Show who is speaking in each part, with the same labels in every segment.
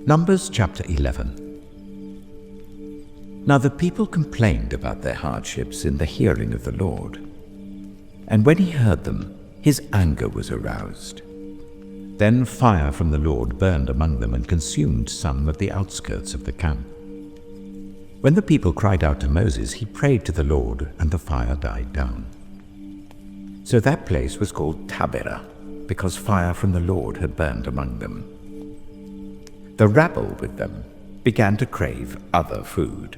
Speaker 1: Numbers chapter 11. Now the people complained about their hardships in the hearing of the Lord. And when he heard them, his anger was aroused. Then fire from the Lord burned among them and consumed some at the outskirts of the camp. When the people cried out to Moses, he prayed to the Lord, and the fire died down. So that place was called Taberah, because fire from the Lord had burned among them. The rabble with them began to crave other food.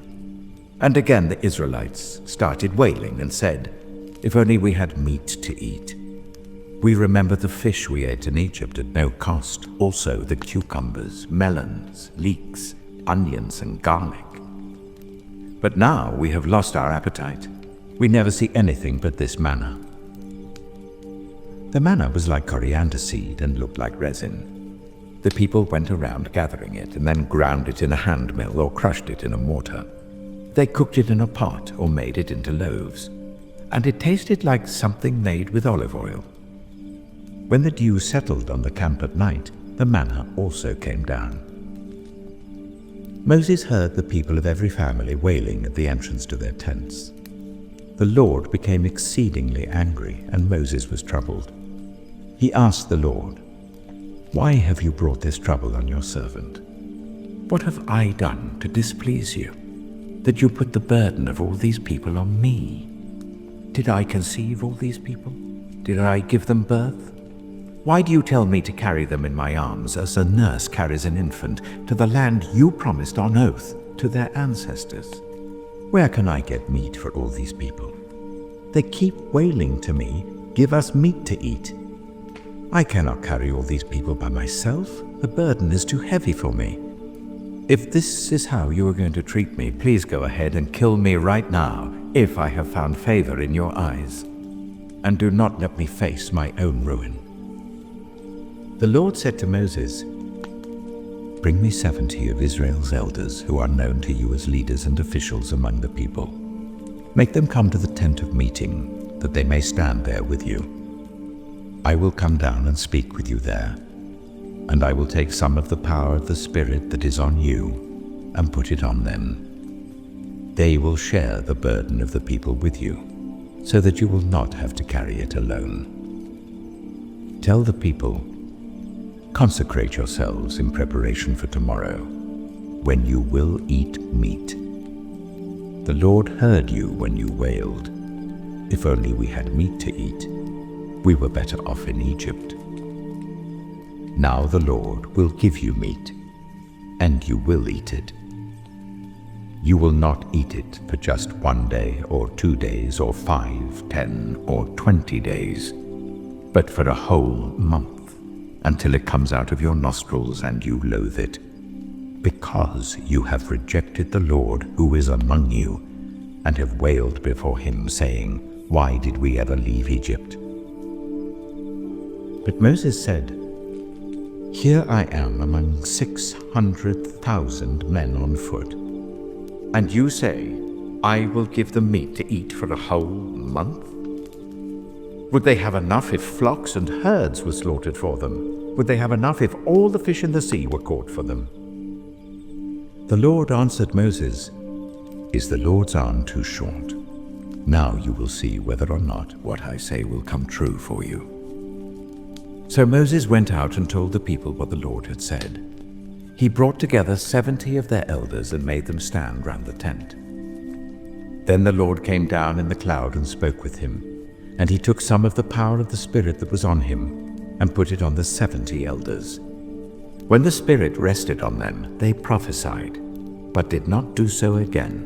Speaker 1: And again the Israelites started wailing and said, "If only we had meat to eat. We remember the fish we ate in Egypt at no cost, also the cucumbers, melons, leeks, onions, and garlic. But now we have lost our appetite. We never see anything but this manna." The manna was like coriander seed and looked like resin. The people went around gathering it and then ground it in a hand mill or crushed it in a mortar. They cooked it in a pot or made it into loaves, and it tasted like something made with olive oil. When the dew settled on the camp at night, the manna also came down. Moses heard the people of every family wailing at the entrance to their tents. The Lord became exceedingly angry, and Moses was troubled. He asked the Lord, "Why have you brought this trouble on your servant? What have I done to displease you, that you put the burden of all these people on me? Did I conceive all these people? Did I give them birth? Why do you tell me to carry them in my arms as a nurse carries an infant to the land you promised on oath to their ancestors? Where can I get meat for all these people? They keep wailing to me, 'Give us meat to eat.' I cannot carry all these people by myself. The burden is too heavy for me. If this is how you are going to treat me, please go ahead and kill me right now, if I have found favor in your eyes, and do not let me face my own ruin." The Lord said to Moses, "Bring me 70 of Israel's elders who are known to you as leaders and officials among the people. Make them come to the tent of meeting, that they may stand there with you. I will come down and speak with you there, and I will take some of the power of the Spirit that is on you and put it on them. They will share the burden of the people with you, so that you will not have to carry it alone. Tell the people, 'Consecrate yourselves in preparation for tomorrow, when you will eat meat.' The Lord heard you when you wailed, 'If only we had meat to eat. We were better off in Egypt.' Now the Lord will give you meat, and you will eat it. You will not eat it for just 1 day or 2 days or 5, 10, or 20 days, but for a whole month, until it comes out of your nostrils and you loathe it, because you have rejected the Lord who is among you, and have wailed before him, saying, 'Why did we ever leave Egypt?'" But Moses said, "Here I am among 600,000 men on foot, and you say, 'I will give them meat to eat for a whole month?' Would they have enough if flocks and herds were slaughtered for them? Would they have enough if all the fish in the sea were caught for them?" The Lord answered Moses, "Is the Lord's arm too short? Now you will see whether or not what I say will come true for you." So Moses went out and told the people what the Lord had said. He brought together 70 of their elders and made them stand round the tent. Then the Lord came down in the cloud and spoke with him, and he took some of the power of the Spirit that was on him and put it on the 70 elders. When the Spirit rested on them, they prophesied, but did not do so again.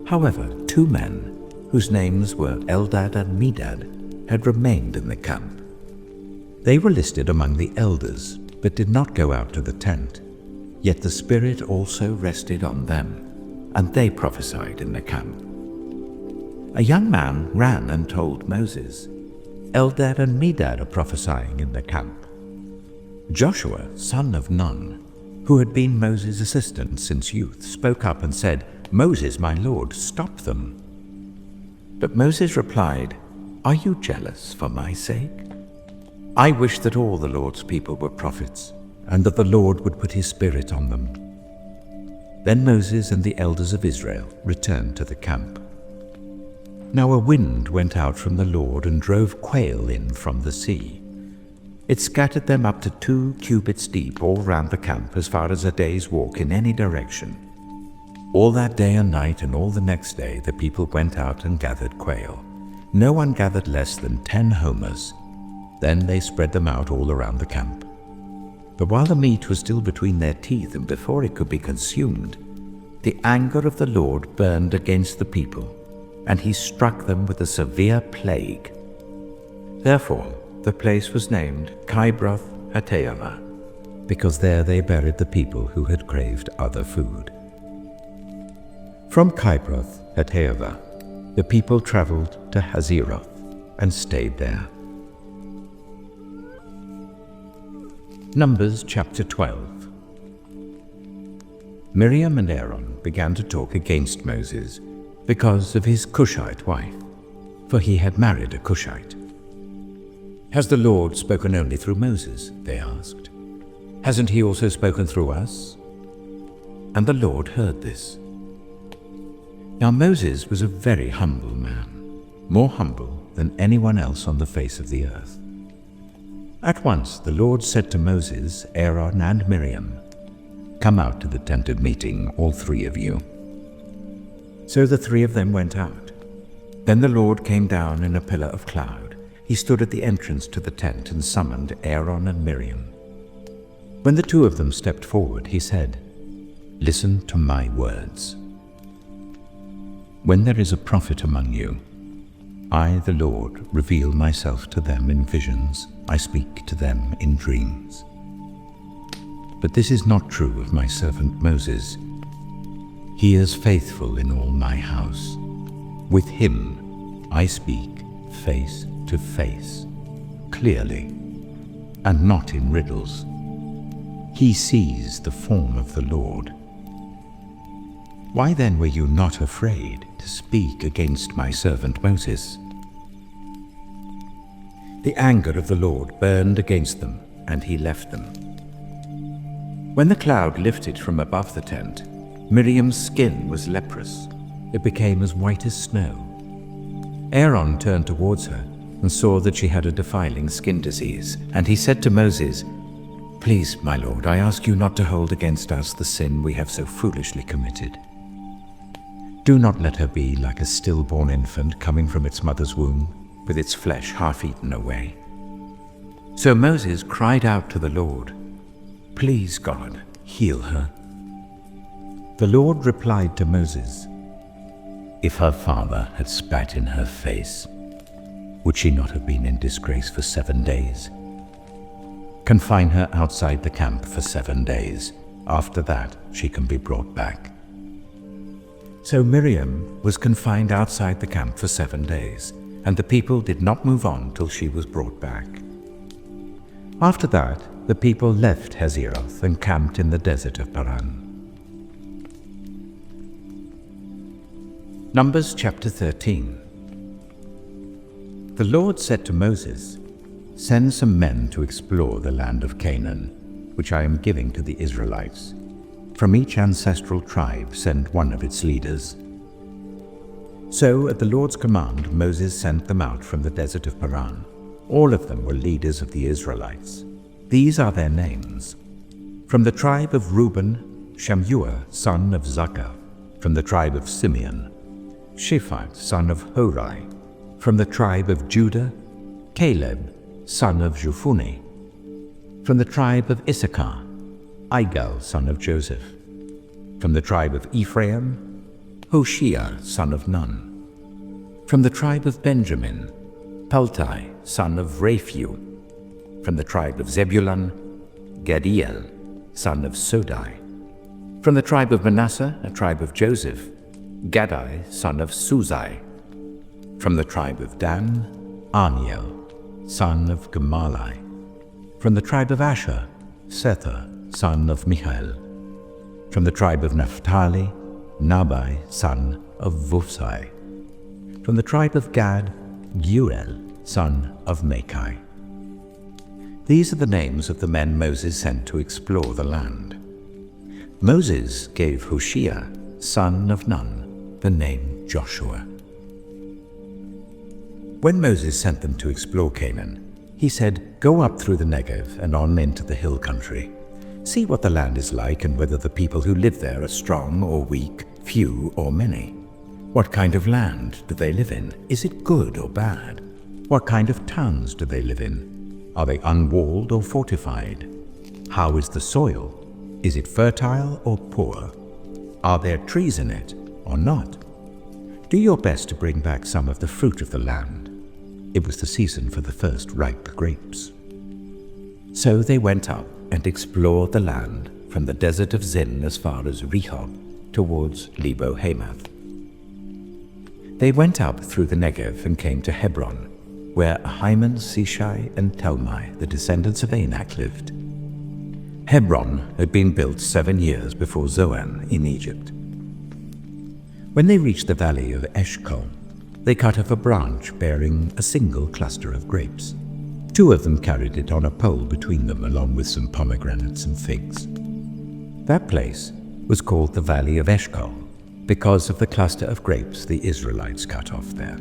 Speaker 1: However, 2 men, whose names were Eldad and Medad, had remained in the camp. They were listed among the elders, but did not go out to the tent. Yet the Spirit also rested on them, and they prophesied in the camp. A young man ran and told Moses, "Eldad and Medad are prophesying in the camp." Joshua, son of Nun, who had been Moses' assistant since youth, spoke up and said, "Moses, my lord, stop them." But Moses replied, "Are you jealous for my sake? I wish that all the Lord's people were prophets, and that the Lord would put his Spirit on them. Then Moses and the elders of Israel returned to the camp. Now a wind went out from the Lord and drove quail in from the sea. It scattered them up to 2 cubits deep all round the camp, as far as a day's walk in any direction. All that day and night and all the next day the people went out and gathered quail. No one gathered less than 10 homers. Then they spread them out all around the camp. But while the meat was still between their teeth and before it could be consumed, the anger of the Lord burned against the people, and he struck them with a severe plague. Therefore the place was named Kibroth-Hattaavah, because there they buried the people who had craved other food. From Kibroth-Hattaavah, the people traveled to Hazeroth and stayed there. Numbers chapter 12. Miriam and Aaron began to talk against Moses because of his Cushite wife, for he had married a Cushite. "Has the Lord spoken only through Moses?" they asked. "Hasn't he also spoken through us?" And the Lord heard this. Now Moses was a very humble man, more humble than anyone else on the face of the earth. At once the Lord said to Moses, Aaron, and Miriam, "Come out to the tent of meeting, all 3 of you." So the 3 of them went out. Then the Lord came down in a pillar of cloud. He stood at the entrance to the tent and summoned Aaron and Miriam. When the 2 of them stepped forward, he said, "Listen to my words. When there is a prophet among you, I, the Lord, reveal myself to them in visions. I speak to them in dreams. But this is not true of my servant Moses. He is faithful in all my house. With him I speak face to face, clearly, and not in riddles. He sees the form of the Lord. Why then were you not afraid to speak against my servant Moses?" The anger of the Lord burned against them, and he left them. When the cloud lifted from above the tent, Miriam's skin was leprous. It became as white as snow. Aaron turned towards her and saw that she had a defiling skin disease, and he said to Moses, "Please, my lord, I ask you not to hold against us the sin we have so foolishly committed. Do not let her be like a stillborn infant coming from its mother's womb, with its flesh half eaten away." So Moses cried out to the Lord, "Please, God, heal her." The Lord replied to Moses, "If her father had spat in her face, would she not have been in disgrace for 7 days? Confine her outside the camp for 7 days. After that, she can be brought back." So Miriam was confined outside the camp for 7 days, and the people did not move on till she was brought back. After that, the people left Hazeroth and camped in the desert of Paran. Numbers chapter 13. The Lord said to Moses, "Send some men to explore the land of Canaan, which I am giving to the Israelites. From each ancestral tribe send one of its leaders." So at the Lord's command, Moses sent them out from the desert of Paran. All of them were leaders of the Israelites. These are their names. From the tribe of Reuben, Shammua, son of Zakkar. From the tribe of Simeon, Shaphat, son of Hori. From the tribe of Judah, Caleb, son of Jephunneh. From the tribe of Issachar, Igal, son of Joseph. From the tribe of Ephraim, Hoshea, son of Nun. From the tribe of Benjamin, Paltai, son of Raphu. From the tribe of Zebulun, Gadiel, son of Sodai. From the tribe of Manasseh, a tribe of Joseph, Gadai, son of Suzai. From the tribe of Dan, Arniel, son of Gemalai. From the tribe of Asher, Sethur, son of Michael. From the tribe of Naphtali, Nabai, son of Vusai. From the tribe of Gad, Geuel, son of Machai. These are the names of the men Moses sent to explore the land. Moses gave Hoshea, son of Nun, the name Joshua. When Moses sent them to explore Canaan, he said, "Go up through the Negev and on into the hill country. See what the land is like and whether the people who live there are strong or weak, few or many. What kind of land do they live in? Is it good or bad? What kind of towns do they live in? Are they unwalled or fortified? How is the soil? Is it fertile or poor? Are there trees in it or not? Do your best to bring back some of the fruit of the land." It was the season for the first ripe grapes. So they went up and explored the land from the desert of Zin as far as Rehob towards Lebo-Hamath. They went up through the Negev and came to Hebron, where Ahiman, Sheshai, and Talmai, the descendants of Anak, lived. Hebron had been built 7 years before Zoan in Egypt. When they reached the valley of Eshcol, they cut off a branch bearing a single cluster of grapes. 2 of them carried it on a pole between them, along with some pomegranates and figs. That place was called the Valley of Eshcol because of the cluster of grapes the Israelites cut off there.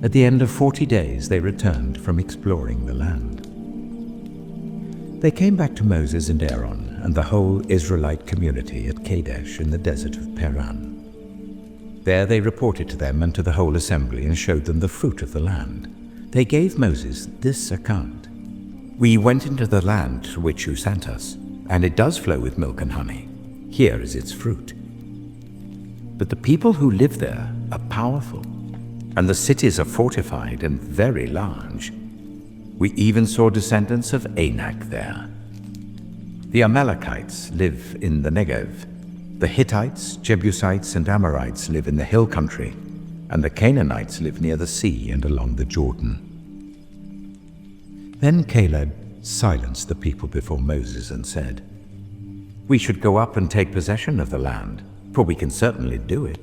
Speaker 1: At the end of 40 days, they returned from exploring the land. They came back to Moses and Aaron and the whole Israelite community at Kadesh in the desert of Paran. There they reported to them and to the whole assembly and showed them the fruit of the land. They gave Moses this account: "We went into the land to which you sent us, and it does flow with milk and honey. Here is its fruit. But the people who live there are powerful, and the cities are fortified and very large. We even saw descendants of Anak there. The Amalekites live in the Negev. The Hittites, Jebusites, and Amorites live in the hill country, and the Canaanites live near the sea and along the Jordan." Then Caleb silenced the people before Moses and said, "We should go up and take possession of the land, for we can certainly do it."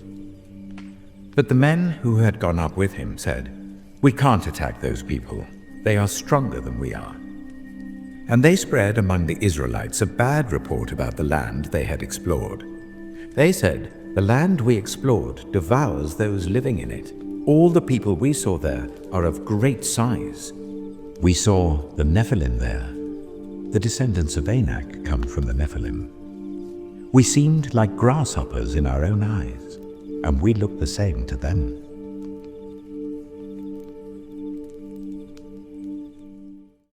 Speaker 1: But the men who had gone up with him said, "We can't attack those people. They are stronger than we are." And they spread among the Israelites a bad report about the land they had explored. They said, "The land we explored devours those living in it. All the people we saw there are of great size. We saw the Nephilim there. The descendants of Anak come from the Nephilim. We seemed like grasshoppers in our own eyes, and we looked the same to them."